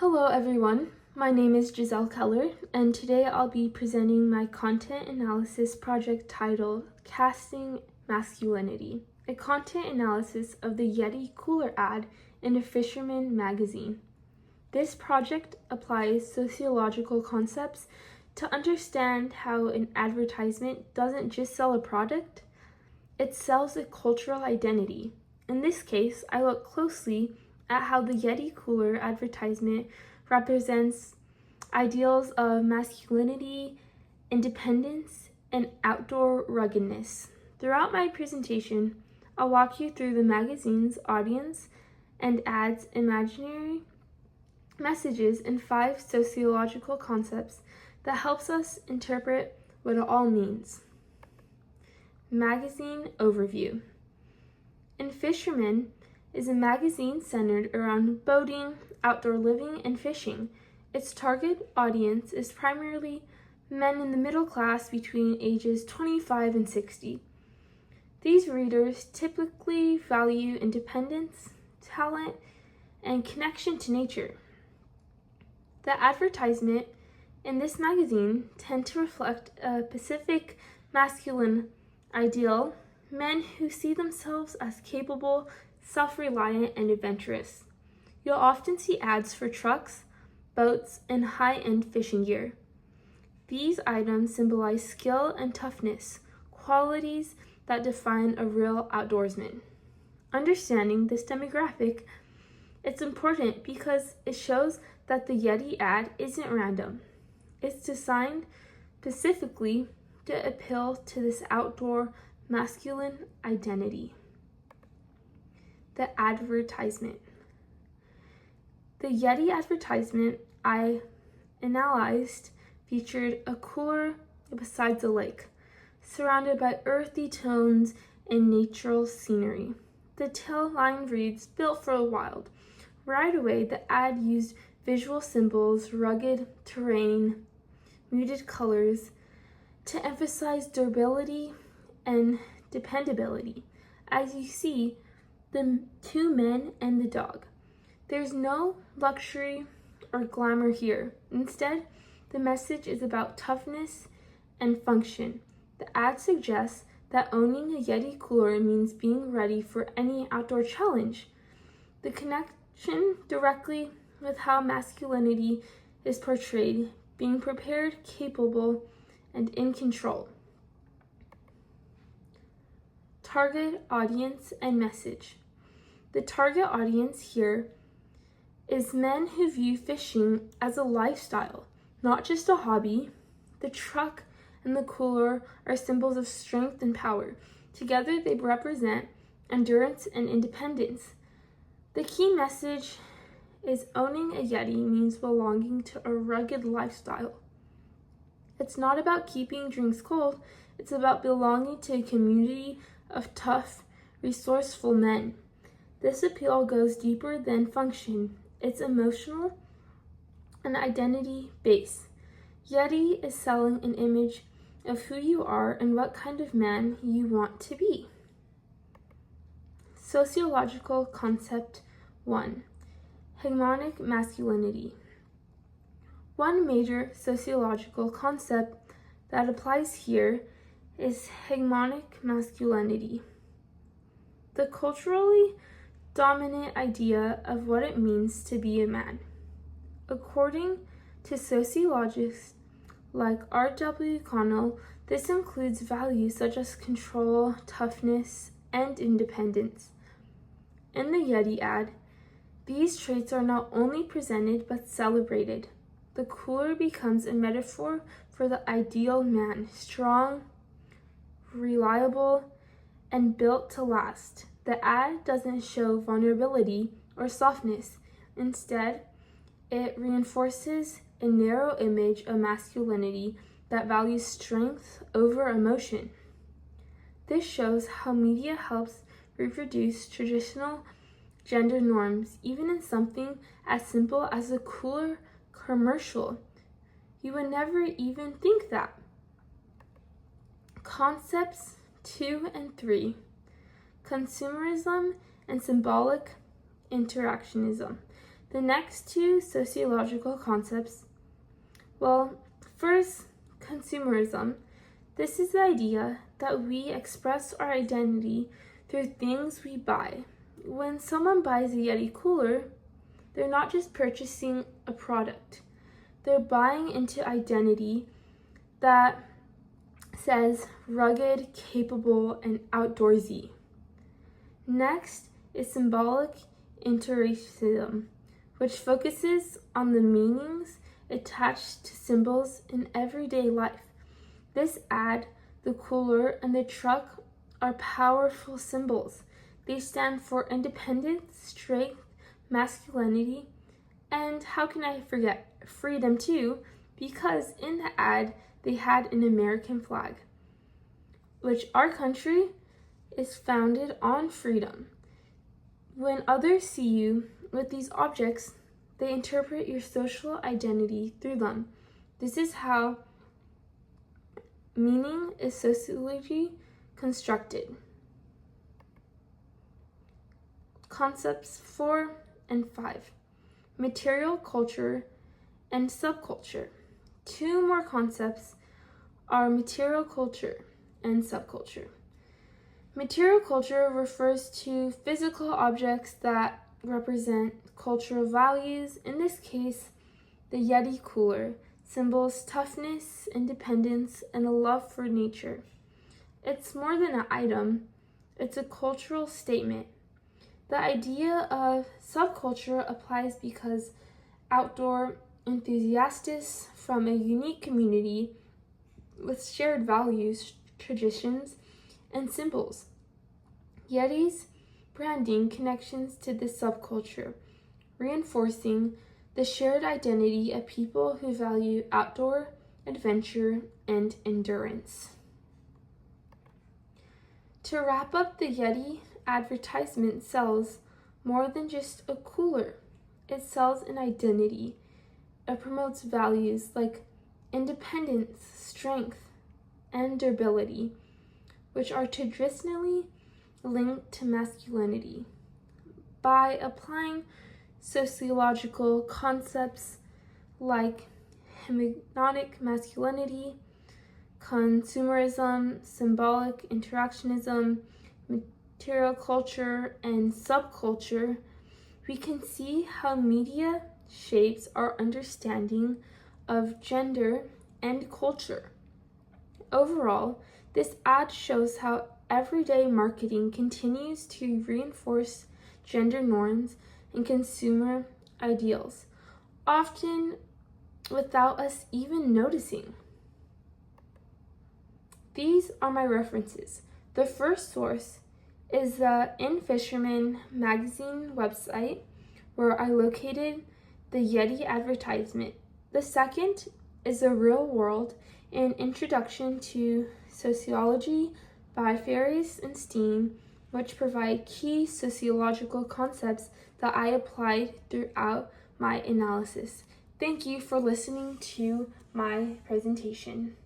Hello everyone, my name is Giselle Keller, and today I'll be presenting my content analysis project titled Casting Masculinity, a content analysis of the Yeti Cooler ad in a Fisherman magazine. This project applies sociological concepts to understand how an advertisement doesn't just sell a product, it sells a cultural identity. In this case, I look closely at how the Yeti Cooler advertisement represents ideals of masculinity, independence, and outdoor ruggedness. Throughout my presentation, I'll walk you through the magazine's audience and ad's imaginary messages and 5 sociological concepts that helps us interpret what it all means. Magazine overview. In Fisherman is a magazine centered around boating, outdoor living, and fishing. Its target audience is primarily men in the middle class between ages 25 and 60. These readers typically value independence, talent, and connection to nature. The advertisement in this magazine tend to reflect a Pacific masculine ideal, men who see themselves as capable, self-reliant, and adventurous. You'll often see ads for trucks, boats, and high-end fishing gear. These items symbolize skill and toughness, qualities that define a real outdoorsman. Understanding this demographic, it's important because it shows that the Yeti ad isn't random. It's designed specifically to appeal to this outdoor masculine identity. The advertisement. The Yeti advertisement I analyzed featured a cooler beside the lake, surrounded by earthy tones and natural scenery. The tailline reads, "Built for the wild." Right away, the ad used visual symbols, rugged terrain, muted colors, to emphasize durability and dependability. As you see, the 2 men and the dog. There's no luxury or glamour here. Instead, the message is about toughness and function. The ad suggests that owning a Yeti cooler means being ready for any outdoor challenge. The connection directly with how masculinity is portrayed, being prepared, capable, and in control. Target audience and message. The target audience here is men who view fishing as a lifestyle, not just a hobby. The truck and the cooler are symbols of strength and power. Together, they represent endurance and independence. The key message is owning a Yeti means belonging to a rugged lifestyle. It's not about keeping drinks cold, it's about belonging to a community of tough, resourceful men. This appeal goes deeper than function. It's emotional and identity-based. Yeti is selling an image of who you are and what kind of man you want to be. Sociological concept 1. Hegemonic masculinity. One major sociological concept that applies here is hegemonic masculinity, the culturally dominant idea of what it means to be a man. According to sociologists like R.W. Connell, this includes values such as control, toughness, and independence. In the Yeti ad, these traits are not only presented but celebrated. The cooler becomes a metaphor for the ideal man, strong, reliable, and built to last. The ad doesn't show vulnerability or softness. Instead, it reinforces a narrow image of masculinity that values strength over emotion. This shows how media helps reproduce traditional gender norms, even in something as simple as a cooler commercial. You would never even think that. Concepts 2 and 3. Consumerism and symbolic interactionism. The next two sociological concepts, well, first, consumerism. This is the idea that we express our identity through things we buy. When someone buys a Yeti cooler, they're not just purchasing a product. They're buying into identity that says rugged, capable, and outdoorsy. Next is symbolic interracialism, which focuses on the meanings attached to symbols in everyday life. This ad, the cooler, and the truck are powerful symbols. They stand for independence, strength, masculinity, and how can I forget, freedom too, because in the ad they had an American flag, which our country is founded on freedom. When others see you with these objects, they interpret your social identity through them. This is how meaning is socially constructed. Concepts 4 and 5. Material culture and subculture. Two more concepts are material culture and subculture. Material culture refers to physical objects that represent cultural values. In this case, the Yeti cooler symbols toughness, independence, and a love for nature. It's more than an item, it's a cultural statement. The idea of subculture applies because outdoor enthusiasts from a unique community with shared values, traditions, and symbols. Yeti's branding connections to this subculture, reinforcing the shared identity of people who value outdoor adventure and endurance. To wrap up, the Yeti advertisement sells more than just a cooler. It sells an identity. It promotes values like independence, strength, and durability, which are traditionally linked to masculinity. By applying sociological concepts like hegemonic masculinity, consumerism, symbolic interactionism, material culture, and subculture, we can see how media shapes our understanding of gender and culture. Overall, this ad shows how everyday marketing continues to reinforce gender norms and consumer ideals, often without us even noticing. These are my references. The first source is the In Fisherman magazine website, where I located the Yeti advertisement. The second is The Real World, an introduction to sociology by Ferris and Steen, which provide key sociological concepts that I applied throughout my analysis. Thank you for listening to my presentation.